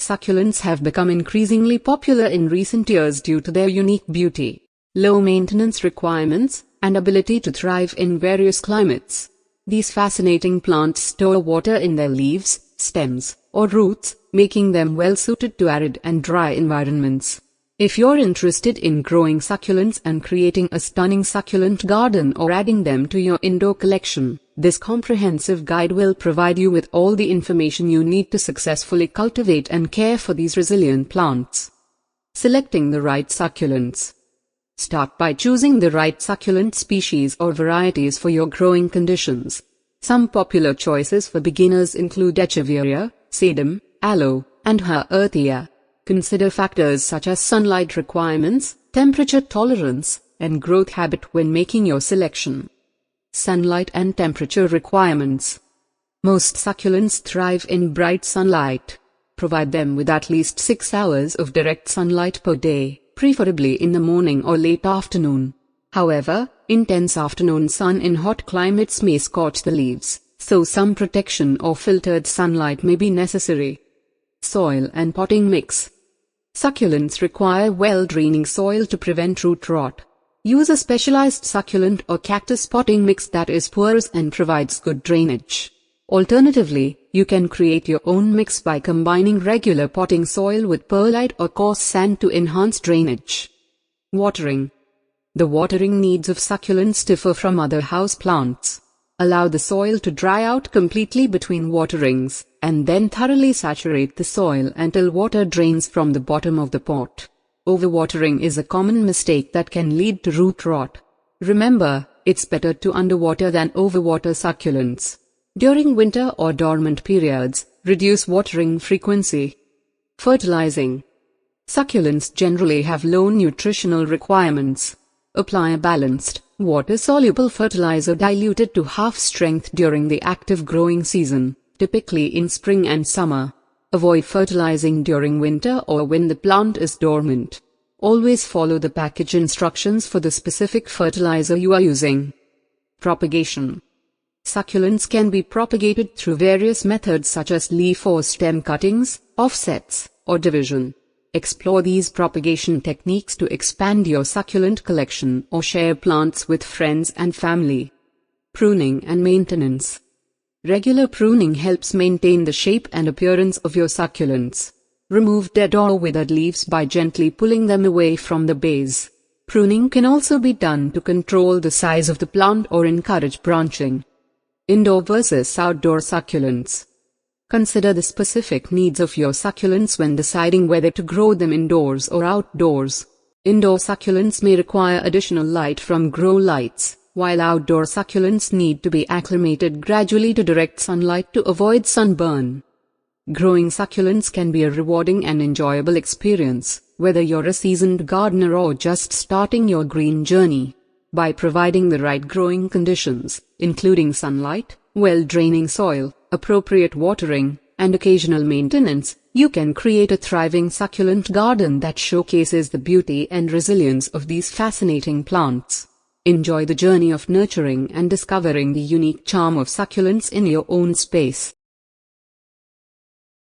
Succulents have become increasingly popular in recent years due to their unique beauty, low maintenance requirements, and ability to thrive in various climates. These fascinating plants store water in their leaves, stems, or roots, making them well suited to arid and dry environments. If you're interested in growing succulents and creating a stunning succulent garden or adding them to your indoor collection, this comprehensive guide will provide you with all the information you need to successfully cultivate and care for these resilient plants. Selecting the right succulents. Start by choosing the right succulent species or varieties for your growing conditions. Some popular choices for beginners include Echeveria, Sedum, Aloe, and Haerthia. Consider factors such as sunlight requirements, temperature tolerance, and growth habit when making your selection. Sunlight and temperature requirements. Most succulents thrive in bright sunlight. Provide them with at least 6 hours of direct sunlight per day, preferably in the morning or late afternoon. However, intense afternoon sun in hot climates may scorch the leaves, so some protection or filtered sunlight may be necessary. Soil and potting mix. Succulents require well-draining soil to prevent root rot. Use a specialized succulent or cactus potting mix that is porous and provides good drainage. Alternatively, you can create your own mix by combining regular potting soil with perlite or coarse sand to enhance drainage. Watering. The watering needs of succulents differ from other house plants. Allow the soil to dry out completely between waterings, and then thoroughly saturate the soil until water drains from the bottom of the pot. Overwatering is a common mistake that can lead to root rot. Remember, it's better to underwater than overwater succulents. During winter or dormant periods, reduce watering frequency. Fertilizing. Succulents generally have low nutritional requirements. Apply a balanced, water-soluble fertilizer diluted to half strength during the active growing season, typically in spring and summer. Avoid fertilizing during winter or when the plant is dormant. Always follow the package instructions for the specific fertilizer you are using. Propagation. Succulents can be propagated through various methods such as leaf or stem cuttings, offsets, or division. Explore these propagation techniques to expand your succulent collection or share plants with friends and family. Pruning and maintenance. Regular pruning helps maintain the shape and appearance of your succulents. Remove dead or withered leaves by gently pulling them away from the base. Pruning can also be done to control the size of the plant or encourage branching. Indoor versus outdoor succulents. Consider the specific needs of your succulents when deciding whether to grow them indoors or outdoors. Indoor succulents may require additional light from grow lights, while outdoor succulents need to be acclimated gradually to direct sunlight to avoid sunburn. Growing succulents can be a rewarding and enjoyable experience, whether you're a seasoned gardener or just starting your green journey. By providing the right growing conditions, including sunlight, well-draining soil, appropriate watering, and occasional maintenance, you can create a thriving succulent garden that showcases the beauty and resilience of these fascinating plants. Enjoy the journey of nurturing and discovering the unique charm of succulents in your own space.